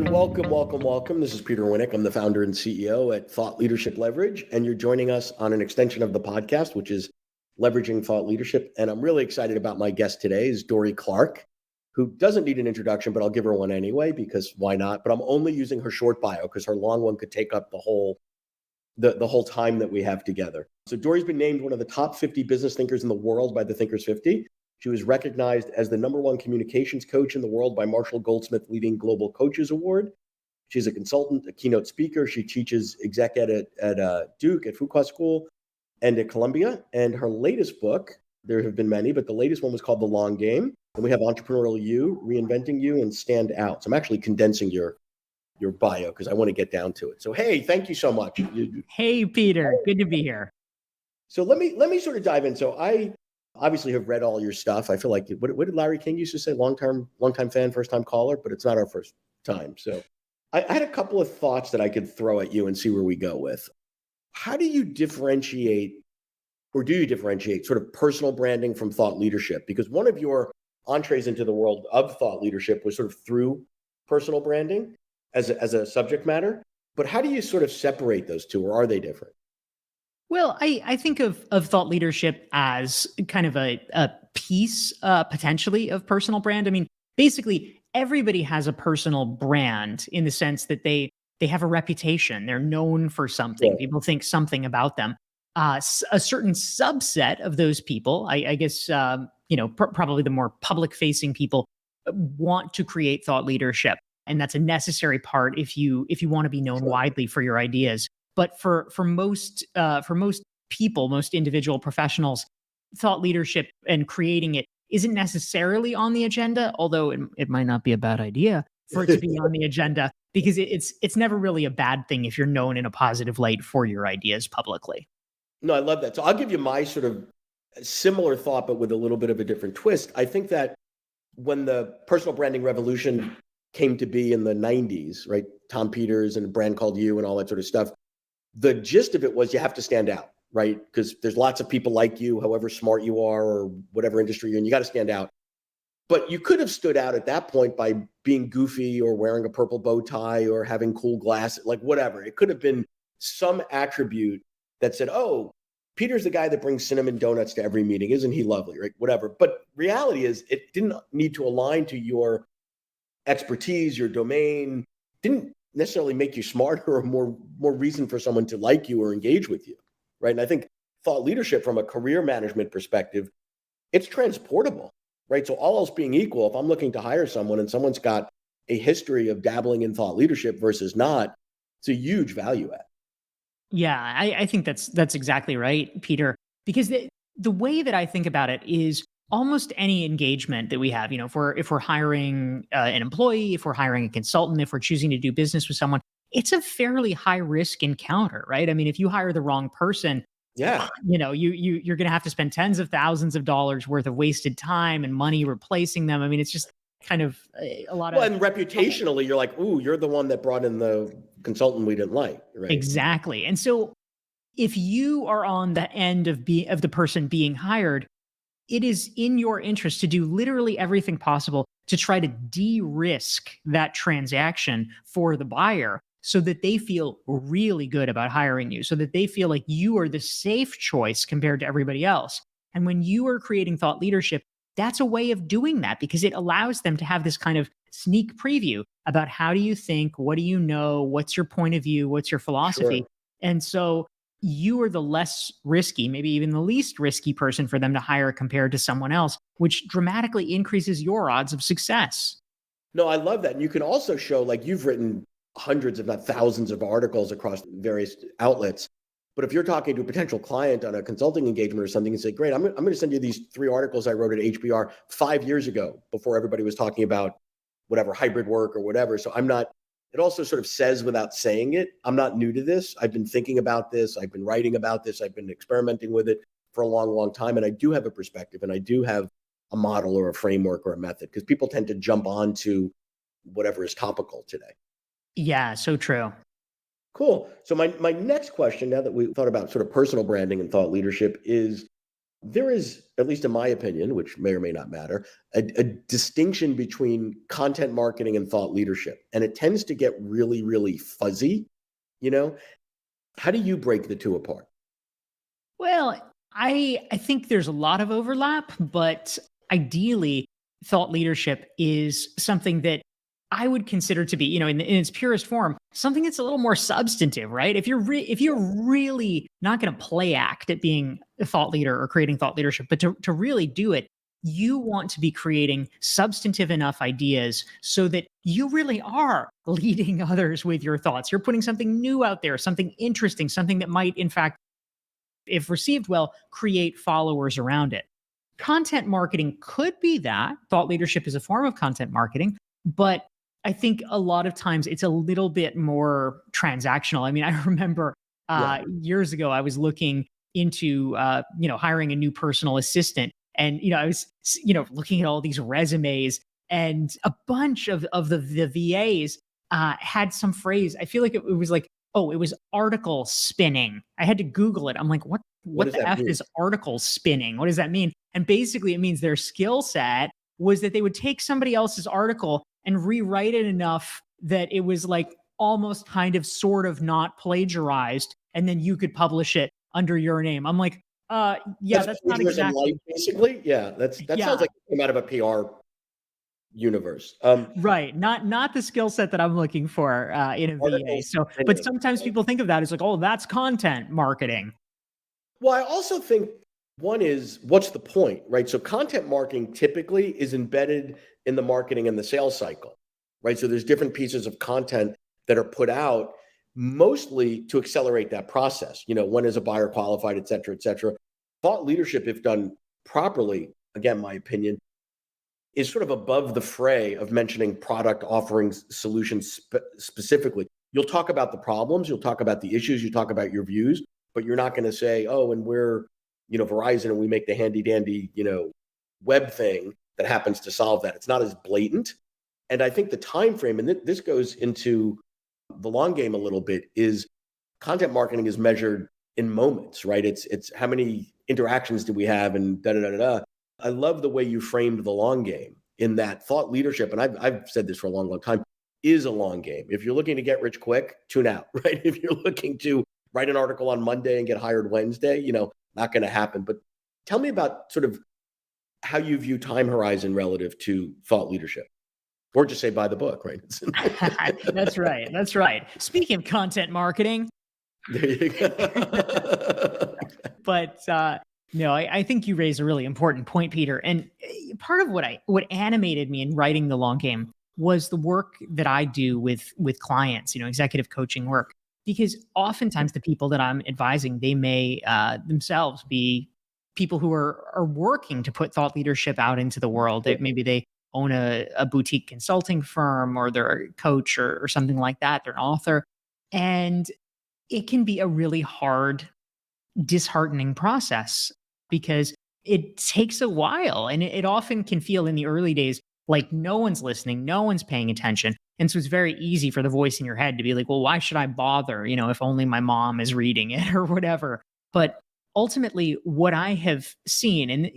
And welcome, welcome, welcome. This is Peter Winnick. I'm the founder and CEO at Thought Leadership Leverage, and you're joining us on an extension of the podcast, which is Leveraging Thought Leadership. And I'm really excited about my guest today is Dorie Clark, who doesn't need an introduction, but I'll give her one anyway, because why not? But I'm only using her short bio because her long one could take up the whole time that we have together. So Dorie's been named one of the top 50 business thinkers in the world by the Thinkers 50. She was recognized as the #1 communications coach in the world by Marshall Goldsmith Leading Global Coaches Award. She's a consultant, a keynote speaker. She teaches exec ed at Duke, at Fuqua School, and at Columbia. And her latest book, there have been many, but the latest one was called The Long Game. And we have Entrepreneurial You, Reinventing You, and Stand Out. So I'm actually condensing your bio because I want to get down to it. So, hey, thank you so much. Hey, Peter, good to be here. So let me sort of dive in. So I obviously have read all your stuff. I feel like, what did Larry King used to say? Long time fan, first time caller, but it's not our first time. So I had a couple of thoughts that I could throw at you and see where we go with. How do you differentiate, or do you differentiate sort of personal branding from thought leadership? Because one of your entrees into the world of thought leadership was sort of through personal branding as a subject matter. But how do you sort of separate those two, or are they different? Well, I think of thought leadership as kind of a piece, potentially, of personal brand. I mean, basically, everybody has a personal brand in the sense that they have a reputation. They're known for something. Yeah. People think something about them. A certain subset of those people, I guess, probably the more public-facing people, want to create thought leadership, and that's a necessary part if you want to be known widely for your ideas. But for most people, most individual professionals, thought leadership and creating it isn't necessarily on the agenda, although it might not be a bad idea for it to be on the agenda, because it's never really a bad thing if you're known in a positive light for your ideas publicly. No, I love that. So I'll give you my sort of similar thought, but with a little bit of a different twist. I think that when the personal branding revolution came to be in the 90s, right? Tom Peters and a brand called You and all that sort of stuff. The gist of it was you have to stand out, right? Because there's lots of people like you, however smart you are or whatever industry you're in, you got to stand out. But you could have stood out at that point by being goofy or wearing a purple bow tie or having cool glasses, like whatever. It could have been some attribute that said, oh, Peter's the guy that brings cinnamon donuts to every meeting. Isn't he lovely, right? Whatever. But reality is it didn't need to align to your expertise, your domain, didn't necessarily make you smarter or more reason for someone to like you or engage with you, right? And I think thought leadership from a career management perspective, it's transportable, right? So all else being equal, if I'm looking to hire someone and someone's got a history of dabbling in thought leadership versus not, it's a huge value add. Yeah, I think that's exactly right, Peter. Because the way that I think about it is almost any engagement that we have. You know, if we're hiring an employee, if we're hiring a consultant, if we're choosing to do business with someone, it's a fairly high risk encounter, right? I mean, if you hire the wrong person, Yeah. you're going to have to spend tens of thousands of dollars worth of wasted time and money replacing them. I mean, it's just kind of a lot Well, of. and reputationally, you're like, ooh, you're the one that brought in the consultant we didn't like, right? Exactly. And so if you are on the end of the person being hired, it is in your interest to do literally everything possible to try to de-risk that transaction for the buyer so that they feel really good about hiring you, so that they feel like you are the safe choice compared to everybody else. And when you are creating thought leadership, that's a way of doing that because it allows them to have this kind of sneak preview about how do you think, what do you know, what's your point of view, what's your philosophy. Sure. And so you are the less risky, maybe even the least risky person for them to hire compared to someone else, which dramatically increases your odds of success. No, I love that. And you can also show, like, you've written hundreds, if not thousands of articles across various outlets. But if you're talking to a potential client on a consulting engagement or something and say, great, I'm going to send you these 3 articles I wrote at HBR 5 years ago before everybody was talking about whatever hybrid work or whatever. So it also sort of says without saying it, I'm not new to this. I've been thinking about this. I've been writing about this. I've been experimenting with it for a long, long time. And I do have a perspective and I do have a model or a framework or a method because people tend to jump onto whatever is topical today. Yeah, so true. Cool. So my next question, now that we thought about sort of personal branding and thought leadership, is there is, at least in my opinion, which may or may not matter, a distinction between content marketing and thought leadership. And it tends to get really, really fuzzy, you know? How do you break the two apart? Well, I think there's a lot of overlap, but ideally, thought leadership is something that I would consider to be, in its purest form, something that's a little more substantive, right? If you're really not going to play act at being a thought leader or creating thought leadership, but to really do it, you want to be creating substantive enough ideas so that you really are leading others with your thoughts. You're putting something new out there, something interesting, something that might, in fact, if received well, create followers around it. Content marketing could be that. Thought leadership is a form of content marketing, but I think a lot of times it's a little bit more transactional. I mean, I remember Yeah. years ago I was looking into hiring a new personal assistant, and I was looking at all these resumes, and a bunch of the VAs had some phrase. I feel like it was like, oh, it was article spinning. I had to Google it. I'm like, What what does the that F mean? is article spinning? What does that mean? And basically it means their skill set was that they would take somebody else's article and rewrite it enough that it was like almost kind of sort of not plagiarized. And then you could publish it under your name. I'm like, yeah, That's that's not plagiarism light, exactly, basically. Yeah, that sounds yeah, like it came out of a PR universe. right. Not the skill set that I'm looking for in a VA. Articles So, but spinning. sometimes people think of that as like, oh, that's content marketing. Well, I also think one is what's the point, right? So content marketing typically is embedded in the marketing and the sales cycle, right? So there's different pieces of content that are put out mostly to accelerate that process. When is a buyer qualified, et cetera, et cetera. Thought leadership, if done properly, again, my opinion, is sort of above the fray of mentioning product offerings, solutions specifically. You'll talk about the problems, you'll talk about the issues, you talk about your views, but you're not going to say, oh, and we're, Verizon and we make the handy dandy, web thing that happens to solve that. It's not as blatant. And I think the time frame, and this goes into the long game a little bit, is content marketing is measured in moments, right? It's how many interactions do we have and da da da da. I love the way you framed the long game in that thought leadership, and I've said this for a long, long time, is a long game. If you're looking to get rich quick, tune out, right? If you're looking to write an article on Monday and get hired Wednesday, not going to happen. But tell me about sort of how you view time horizon relative to thought leadership, or just say buy the book, right? That's right. That's right. Speaking of content marketing, There you go. but no, I think you raise a really important point, Peter. And part of what animated me in writing the long game was the work that I do with clients, executive coaching work. Because oftentimes the people that I'm advising, they may themselves be people who are working to put thought leadership out into the world. Maybe they own a boutique consulting firm, or they're a coach or something like that. They're an author. And it can be a really hard, disheartening process because it takes a while, and it often can feel in the early days like no one's listening, no one's paying attention. And so it's very easy for the voice in your head to be like, well, why should I bother? If only my mom is reading it or whatever. But ultimately, what I have seen, and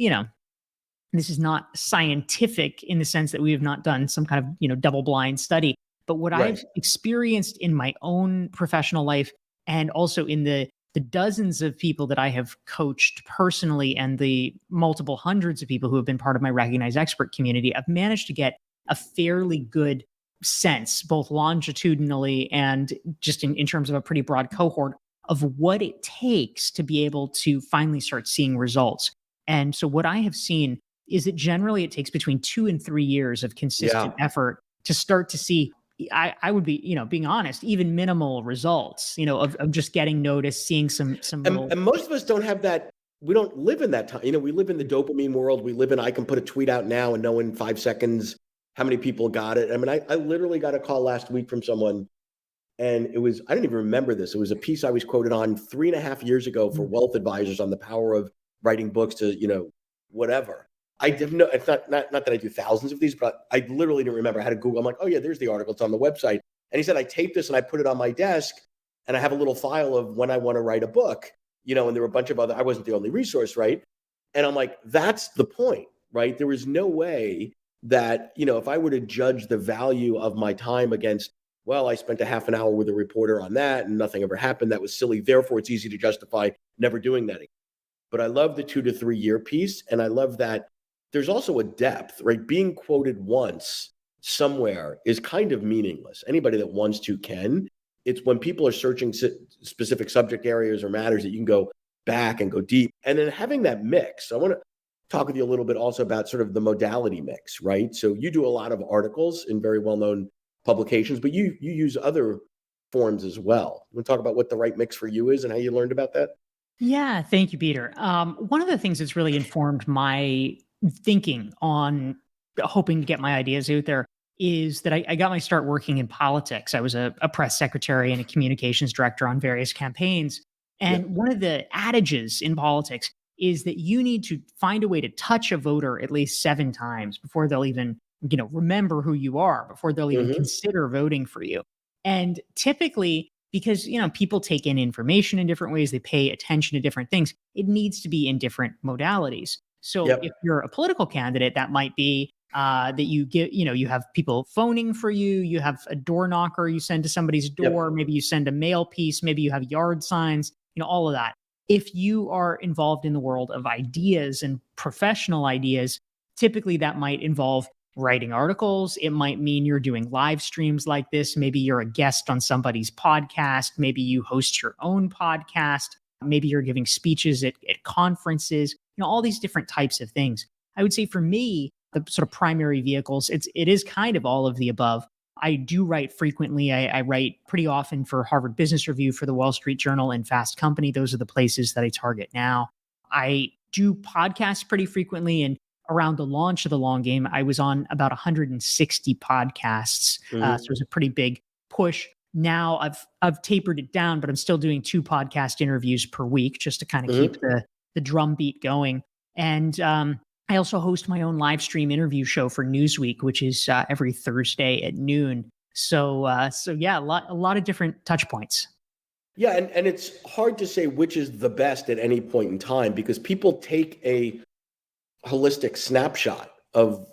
this is not scientific in the sense that we have not done some kind of double blind study, but what Right. I've experienced in my own professional life, and also in the dozens of people that I have coached personally, and the multiple hundreds of people who have been part of my recognized expert community, I've managed to get a fairly good sense, both longitudinally and just in terms of a pretty broad cohort, of what it takes to be able to finally start seeing results. And so what I have seen is that generally it takes between 2 and 3 years of consistent Yeah. effort to start to see, I would be, being honest, even minimal results, of just getting noticed, seeing some And, little. and most of us don't have that. We don't live in that time. We live in the dopamine world. We live in, I can put a tweet out now and know in 5 seconds how many people got it. I mean, I literally got a call last week from someone, and I didn't even remember this. It was a piece I was quoted on 3.5 years ago for wealth advisors on the power of writing books to, whatever. I didn't know. It's not that I do thousands of these, but I literally didn't remember. I had to Google. I'm like, oh yeah, there's the article. It's on the website. And he said, I taped this and I put it on my desk, and I have a little file of when I want to write a book, and there were a bunch of other, I wasn't the only resource, right? And I'm like, that's the point, right? There is no way that, if I were to judge the value of my time against, well, I spent a half an hour with a reporter on that and nothing ever happened. That was silly. Therefore, it's easy to justify never doing that again. But I love the 2 to 3 year piece. And I love that there's also a depth, right? Being quoted once somewhere is kind of meaningless. Anybody that wants to can. It's when people are searching specific subject areas or matters that you can go back and go deep. And then having that mix. I want to talk with you a little bit also about sort of the modality mix, right? So you do a lot of articles in very well-known publications, but you use other forms as well. Want to talk about what the right mix for you is and how you learned about that? Yeah, thank you, Peter. One of the things that's really informed my thinking on hoping to get my ideas out there is that I got my start working in politics. I was a press secretary and a communications director on various campaigns. Yep. And one of the adages in politics is that you need to find a way to touch a voter at least 7 times before they'll even, remember who you are, before they'll even consider voting for you. And typically, because people take in information in different ways, they pay attention to different things, it needs to be in different modalities. So if you're a political candidate, that might be that you get, you have people phoning for you, you have a door knocker you send to somebody's door, maybe you send a mail piece, maybe you have yard signs, all of that. If you are involved in the world of ideas and professional ideas, typically that might involve writing articles. It might mean you're doing live streams like this. Maybe you're a guest on somebody's podcast. Maybe you host your own podcast. Maybe you're giving speeches at conferences, all these different types of things. I would say for me, the sort of primary vehicles, it is kind of all of the above. I do write frequently. I write pretty often for Harvard Business Review, for the Wall Street Journal, and Fast Company. Those are the places that I target now. I do podcasts pretty frequently, and around the launch of The Long Game, I was on about 160 podcasts. So it was a pretty big push. Now I've tapered it down, but I'm still doing 2 podcast interviews per week just to kind of keep the drumbeat going. And I also host my own live stream interview show for Newsweek, which is every Thursday at noon. So yeah, a lot of different touch points. Yeah, and it's hard to say which is the best at any point in time because people take a holistic snapshot of,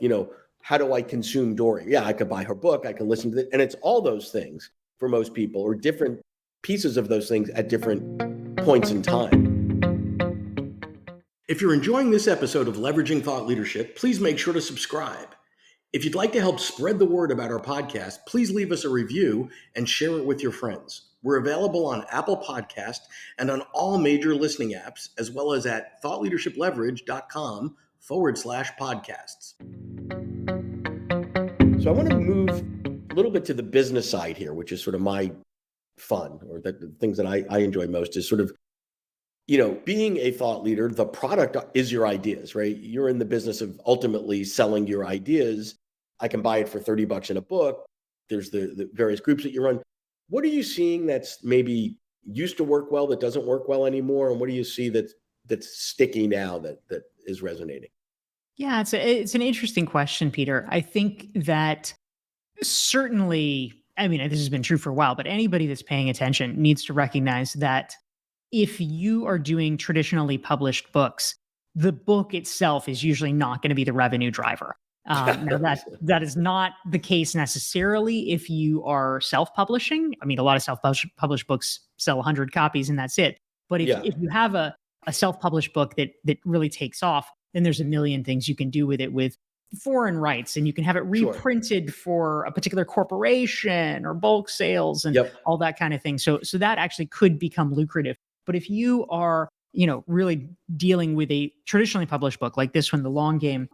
how do I consume Dorie? Yeah, I could buy her book, I can listen to it. And it's all those things for most people, or different pieces of those things at different points in time. If you're enjoying this episode of Leveraging Thought Leadership, please make sure to subscribe. If you'd like to help spread the word about our podcast, please leave us a review and share it with your friends. We're available on Apple Podcast and on all major listening apps, as well as at thoughtleadershipleverage.com/podcasts. So I want to move a little bit to the business side here, which is sort of my fun, or the things that I enjoy most is sort of, being a thought leader. The product is your ideas, right? You're in the business of ultimately selling your ideas. I can buy it for $30 in a book. There's the various groups that you run. What are you seeing that's maybe used to work well that doesn't work well anymore? And what do you see that's sticky now that is resonating? Yeah, it's an interesting question, Peter. I think that certainly, this has been true for a while, but anybody that's paying attention needs to recognize that if you are doing traditionally published books, the book itself is usually not going to be the revenue driver. Now that is not the case necessarily if you are self-publishing. A lot of self-published books sell 100 copies and that's it. But if you have a self-published book that really takes off, then there's a million things you can do with it with foreign rights, and you can have it reprinted for a particular corporation or bulk sales and all that kind of thing. So that actually could become lucrative. But if you are, really dealing with a traditionally published book like this one, The Long Game,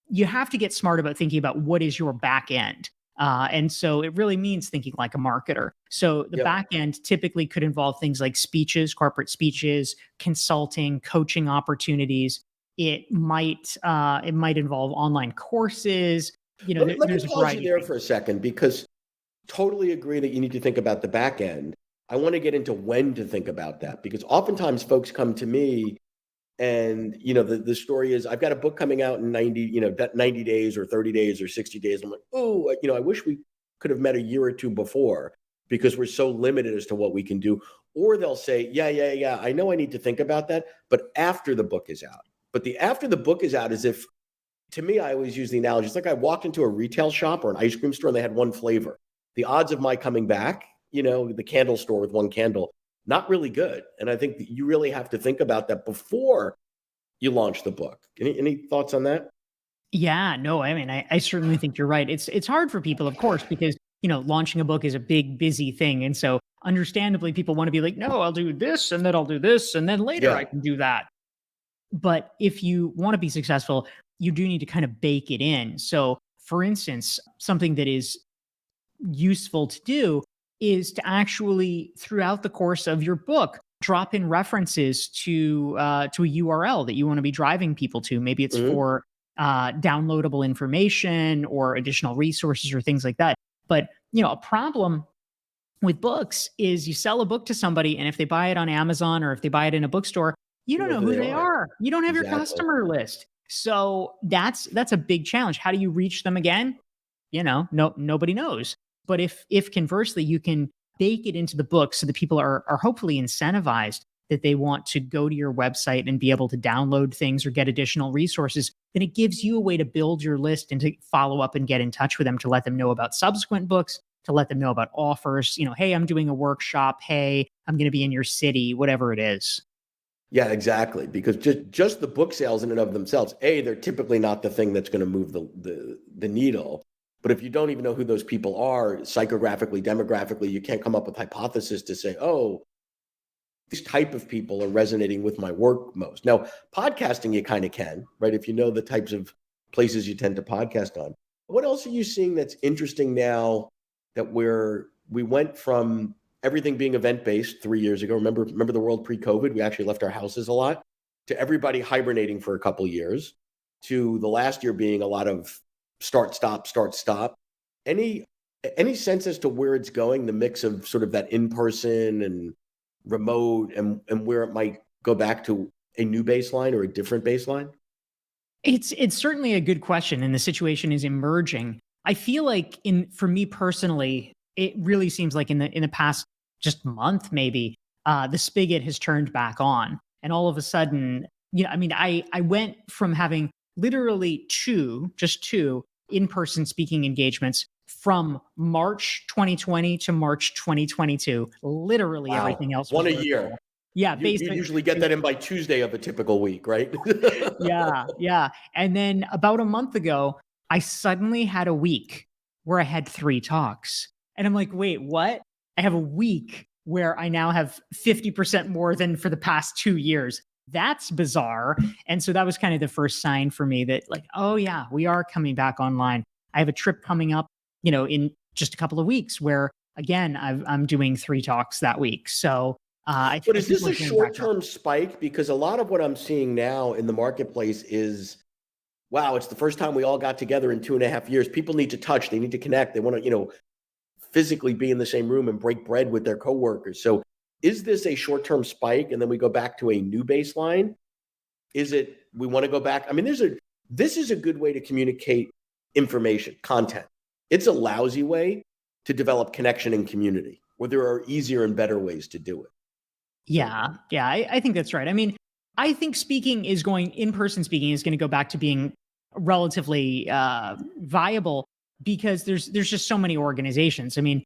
you have to get smart about thinking about what is your back end. And so it really means thinking like a marketer. So the back end typically could involve things like speeches, corporate speeches, consulting, coaching opportunities. It might involve online courses. Let me pause you there for a second, because totally agree that you need to think about the back end. I want to get into when to think about that, because oftentimes folks come to me and, the story is, I've got a book coming out in 90 days or 30 days or 60 days. I'm like, oh, I wish we could have met a year or two before because we're so limited as to what we can do. Or they'll say, yeah, I know I need to think about that, but after the book is out. But the after the book is out, as if, to me, I always use the analogy. It's like I walked into a retail shop or an ice cream store and they had one flavor. The odds of my coming back, the candle store with one candle, not really good. And I think that you really have to think about that before you launch the book. Any thoughts on that? Yeah, no, I mean, I certainly think you're right. It's hard for people, of course, because launching a book is a big, busy thing, and so understandably, people want to be like, no, I'll do this, and then I'll do this, and then later I Yeah. can do that. But if you want to be successful, you do need to kind of bake it in. So, for instance, something that is useful to do is to actually, throughout the course of your book, drop in references to a URL that you want to be driving people to. Maybe it's Mhm. for downloadable information or additional resources or things like that. But a problem with books is you sell a book to somebody, and if they buy it on Amazon or if they buy it in a bookstore, you You don't know know who who they they are. are. You don't have your Exactly. customer list. So that's a big challenge. How do you reach them again? No, nobody knows. But if conversely you can bake it into the book so that people are hopefully incentivized that they want to go to your website and be able to download things or get additional resources, then it gives you a way to build your list and to follow up and get in touch with them to let them know about subsequent books, to let them know about offers. Hey, I'm doing a workshop. Hey, I'm going to be in your city, whatever it is. Yeah, exactly. Because just the book sales in and of themselves, they're typically not the thing that's going to move the needle. But if you don't even know who those people are, psychographically, demographically, you can't come up with hypothesis to say, oh, these type of people are resonating with my work most. Now, podcasting, you kind of can, right? If you know the types of places you tend to podcast on. What else are you seeing that's interesting now that we went from everything being event-based 3 years ago? Remember the world pre-COVID? We actually left our houses a lot, to everybody hibernating for a couple of years, to the last year being a lot of start, stop, start, stop. Any any sense as to where it's going, the mix of sort of that in-person and remote, and where it might go back to a new baseline or a different baseline? It's certainly a good question, and the situation is emerging. I feel like for me personally, it really seems like in the past just month maybe, the spigot has turned back on, and all of a sudden, I mean, I went from having literally just two in person speaking engagements from March 2020 to March 2022. Literally Wow. everything else was One a virtual. year. Yeah, You basically. usually get that in by Tuesday of a typical week, right? Yeah, yeah. And then about a month ago, I suddenly had a week where I had 3 talks. And I'm like, "Wait, what? I have a week where I now have 50% more than for the past 2 years. That's bizarre." And so that was kind of the first sign for me that like, "Oh yeah, we are coming back online." I have a trip coming up, in just a couple of weeks where again, I'm doing 3 talks that week. So, But I is think this we're a getting back to. short-term spike? Because a lot of what I'm seeing now in the marketplace is, wow, it's the first time we all got together in 2.5 years. People need to touch, they need to connect, they want to, physically be in the same room and break bread with their coworkers. So is this a short-term spike and then we go back to a new baseline? Is it we want to go back? I mean, this is a good way to communicate information, content. It's a lousy way to develop connection and community, where there are easier and better ways to do it. So Yeah, yeah, I think that's right. I mean, I think in person speaking is going to go back to being relatively viable because there's just so many organizations. I mean,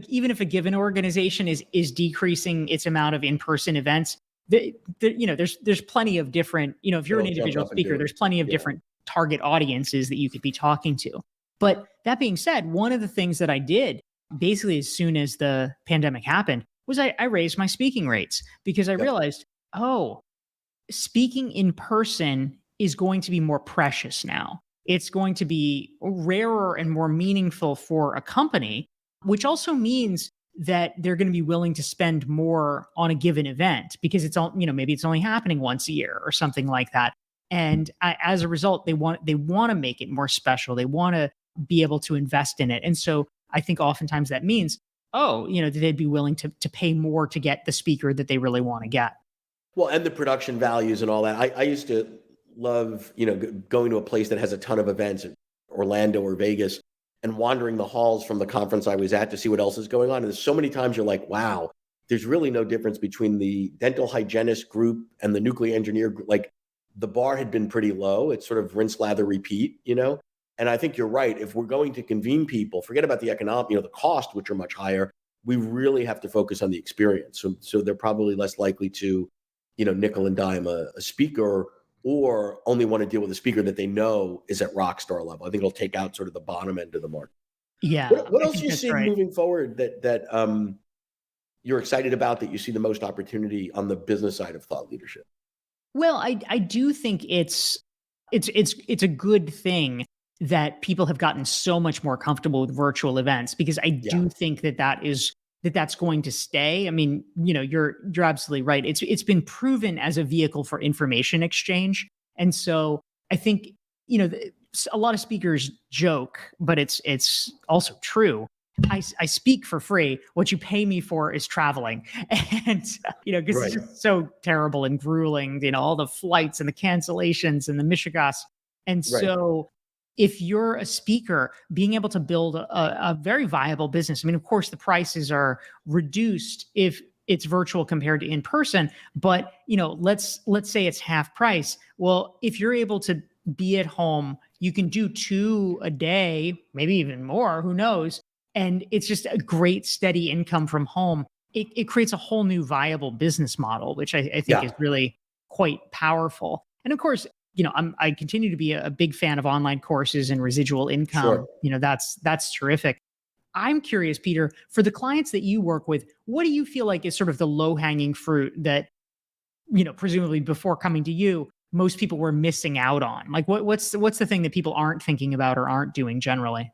even if a given organization is decreasing its amount of in person events, there's plenty of different. If you're an it'll jump individual up and speaker, do it. there's plenty of Yeah. different target audiences that you could be talking to. But that being said, one of the things that I did basically as soon as the pandemic happened was I raised my speaking rates because I Yep. realized, oh, speaking in person is going to be more precious now. It's going to be rarer and more meaningful for a company, which also means that they're going to be willing to spend more on a given event because it's all, maybe it's only happening once a year or something like that. And as a result, they want to make it more special. They want to be able to invest in it. And so I think oftentimes that means, oh, they'd be willing to pay more to get the speaker that they really want to get. Well, and the production values and all that. I used to love, going to a place that has a ton of events, Orlando or Vegas, and wandering the halls from the conference I was at to see what else is going on. And there's so many times you're like, wow, there's really no difference between the dental hygienist group and the nuclear engineer group. Like, the bar had been pretty low. It's sort of rinse, lather, repeat, And I think you're right. If we're going to convene people, forget about the economic, the cost, which are much higher. We really have to focus on the experience. So they're probably less likely to, nickel and dime a speaker, or only want to deal with a speaker that they know is at rock star level. I think it'll take out sort of the bottom end of the market. Yeah. What I else are think you that's seeing right. moving forward that you're excited about, that you see the most opportunity on the business side of thought leadership? Well, I do think it's a good thing that people have gotten so much more comfortable with virtual events, because I Yeah. do think that's going to stay. I mean, you're absolutely right. It's been proven as a vehicle for information exchange. And so I think, a lot of speakers joke, but it's also true. I speak for free. What you pay me for is traveling. And, because Right. it's just so terrible and grueling, all the flights and the cancellations and the mishigas. And Right. so if you're a speaker, being able to build a very viable business, I mean, of course, the prices are reduced if it's virtual compared to in person, but let's say it's half price. Well, if you're able to be at home, you can do 2 a day, maybe even more, who knows? And it's just a great steady income from home. It creates a whole new viable business model, which I think is really quite powerful. And of course, I continue to be a big fan of online courses and residual income. Sure. That's terrific. I'm curious, Peter, for the clients that you work with, what do you feel like is sort of the low hanging fruit that, presumably before coming to you, most people were missing out on? Like what's the thing that people aren't thinking about or aren't doing generally?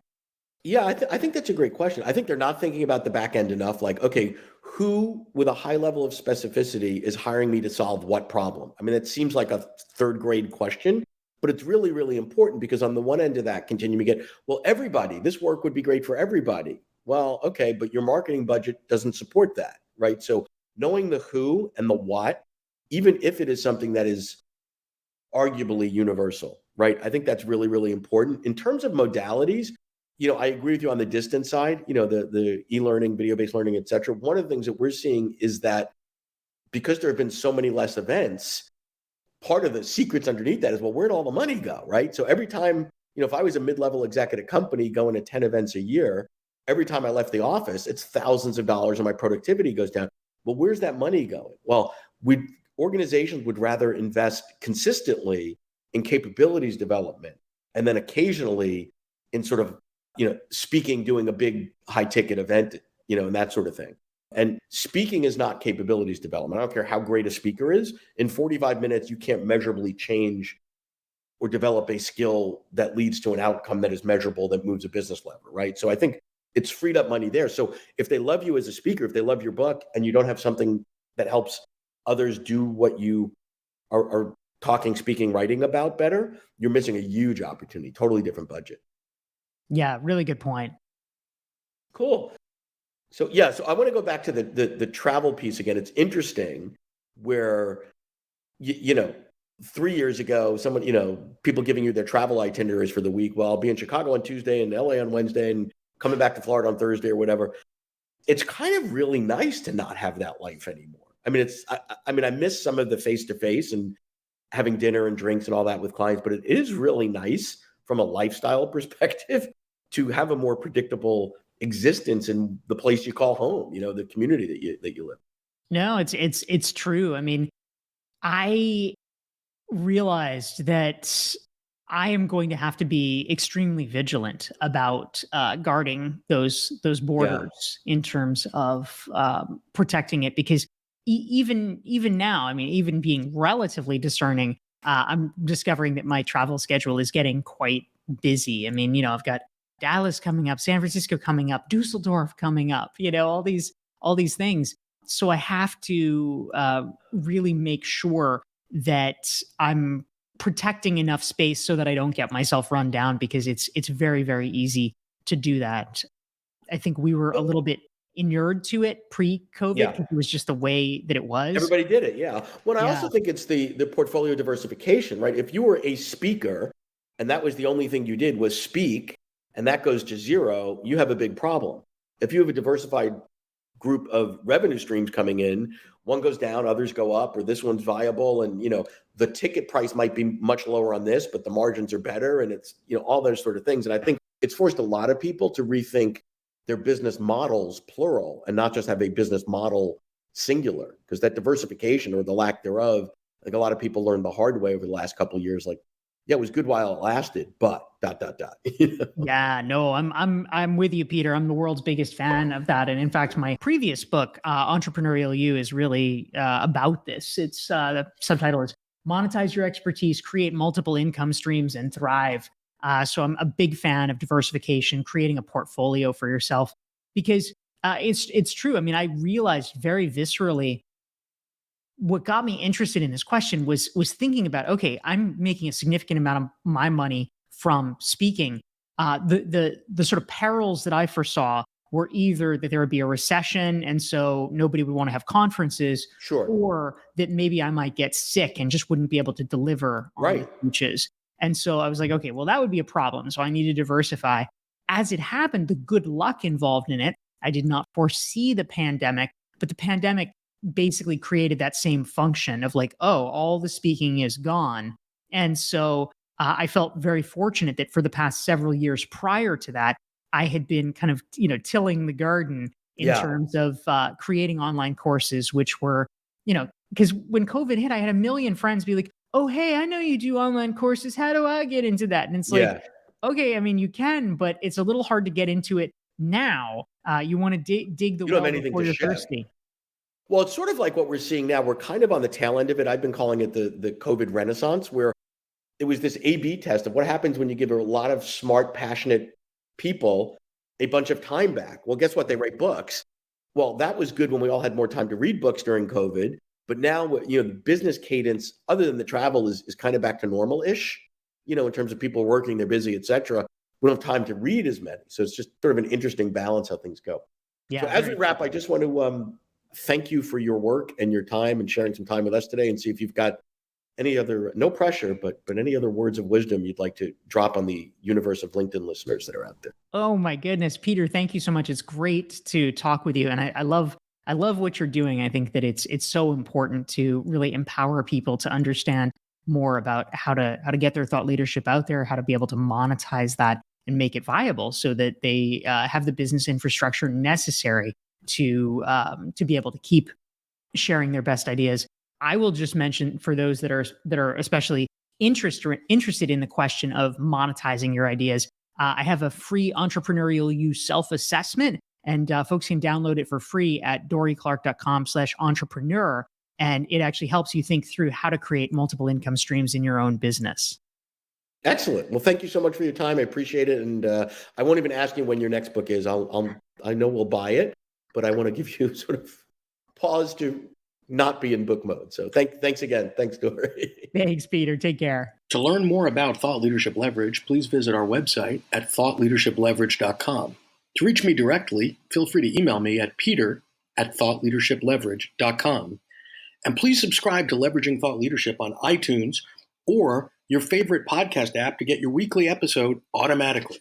Yeah, I think that's a great question. I think they're not thinking about the back end enough. Like, okay, who with a high level of specificity is hiring me to solve what problem? I mean, it seems like a third grade question, but it's really, really important, because on the one end of that continuum, you get, well, everybody, this work would be great for everybody. Well, okay, but your marketing budget doesn't support that, right? So knowing the who and the what, even if it is something that is arguably universal, right? I think that's really, really important. In terms of modalities, I agree with you on the distance side, the e-learning, video-based learning, et cetera. One of the things that we're seeing is that because there have been so many less events, part of the secrets underneath that is, well, where'd all the money go, right? So every time, if I was a mid-level executive company going to 10 events a year, every time I left the office, it's thousands of dollars and my productivity goes down. Well, where's that money going? Well, organizations would rather invest consistently in capabilities development, and then occasionally in sort of, speaking, doing a big high ticket event, and that sort of thing. And speaking is not capabilities development. I don't care how great a speaker is. In 45 minutes, you can't measurably change or develop a skill that leads to an outcome that is measurable, that moves a business lever, right? So I think it's freed up money there. So if they love you as a speaker, if they love your book, and you don't have something that helps others do what you are talking, speaking, writing about better, you're missing a huge opportunity. Totally different budget. Yeah, really good point. Cool. So yeah, so I want to go back to the travel piece again. It's interesting where 3 years ago, someone, people giving you their travel itineraries for the week. Well, I'll be in Chicago on Tuesday and LA on Wednesday and coming back to Florida on Thursday or whatever. It's kind of really nice to not have that life anymore. I mean, I miss some of the face-to-face and having dinner and drinks and all that with clients, but it is really nice from a lifestyle perspective to have a more predictable existence in the place you call home, the community that you live. No, it's true. I mean, I realized that I am going to have to be extremely vigilant about guarding those borders in terms of protecting it, because even now, I mean, even being relatively discerning, I'm discovering that my travel schedule is getting quite busy. I mean, I've got Dallas coming up, San Francisco coming up, Dusseldorf coming up, all these things. So I have to really make sure that I'm protecting enough space so that I don't get myself run down, because it's very, very easy to do that. I think we were a little bit inured to it pre-COVID. Yeah. It was just the way that it was. Everybody did it. Yeah. Well, I Yeah. also think it's the portfolio diversification, right? If you were a speaker and that was the only thing you did was speak, and that goes to zero, you have a big problem. If you have a diversified group of revenue streams coming in. One goes down, others go up, or this one's viable. And, the ticket price might be much lower on this, but the margins are better. And it's, all those sort of things. And I think it's forced a lot of people to rethink their business models, plural, and not just have a business model singular, because that diversification or the lack thereof, I think a lot of people learned the hard way over the last couple of years, like, yeah, it was good while it lasted, but ... Yeah, no, I'm with you, Peter. I'm the world's biggest fan of that. And in fact, my previous book, Entrepreneurial You, is really about this. It's the subtitle is Monetize Your Expertise, Create Multiple Income Streams, and Thrive. So I'm a big fan of diversification, creating a portfolio for yourself, because it's true. I mean, I realized very viscerally what got me interested in this question was thinking about, okay, I'm making a significant amount of my money from speaking. The sort of perils that I foresaw were either that there would be a recession and so nobody would want to have conferences, Sure. or that maybe I might get sick and just wouldn't be able to deliver on Right. the speeches. And so I was like, okay, well, that would be a problem. So I need to diversify. As it happened, the good luck involved in it, I did not foresee the pandemic, but the pandemic basically created that same function of like, oh, all the speaking is gone. And so I felt very fortunate that for the past several years prior to that, I had been kind of, tilling the garden in Yeah. terms of creating online courses, which were, because when COVID hit, I had a million friends be like, oh, hey, I know you do online courses. How do I get into that? And it's Yeah. like, okay, I mean, you can, but it's a little hard to get into it now. You want to dig the You don't well have anything before to you're share. thirsty. Well, it's sort of like what we're seeing now. We're kind of on the tail end of it. I've been calling it the COVID renaissance, where it was this A/B test of what happens when you give a lot of smart, passionate people a bunch of time back. Well, guess what? They write books. Well, that was good when we all had more time to read books during COVID. But now, the business cadence, other than the travel, is kind of back to normal-ish, in terms of people working, they're busy, et cetera. We don't have time to read as many. So it's just sort of an interesting balance how things go. Yeah. So as we very wrap, cool. I just want to thank you for your work and your time and sharing some time with us today, and see if you've got any other, no pressure, but any other words of wisdom you'd like to drop on the universe of LinkedIn listeners that are out there. Oh my goodness, Peter, thank you so much. It's great to talk with you. And I love what you're doing. I think that it's so important to really empower people to understand more about how to get their thought leadership out there, how to be able to monetize that and make it viable so that they have the business infrastructure necessary to be able to keep sharing their best ideas. I will just mention for those that are especially interested in the question of monetizing your ideas, I have a free Entrepreneurial You self-assessment, and folks can download it for free at dorieclark.com/entrepreneur. And it actually helps you think through how to create multiple income streams in your own business. Excellent. Well, thank you so much for your time. I appreciate it. And I won't even ask you when your next book is. I know we'll buy it, but I want to give you sort of pause to not be in book mode. So thanks again. Thanks, Dorie. Thanks, Peter. Take care. To learn more about Thought Leadership Leverage, please visit our website at thoughtleadershipleverage.com. To reach me directly, feel free to email me at peter@thoughtleadershipleverage.com. And please subscribe to Leveraging Thought Leadership on iTunes or your favorite podcast app to get your weekly episode automatically.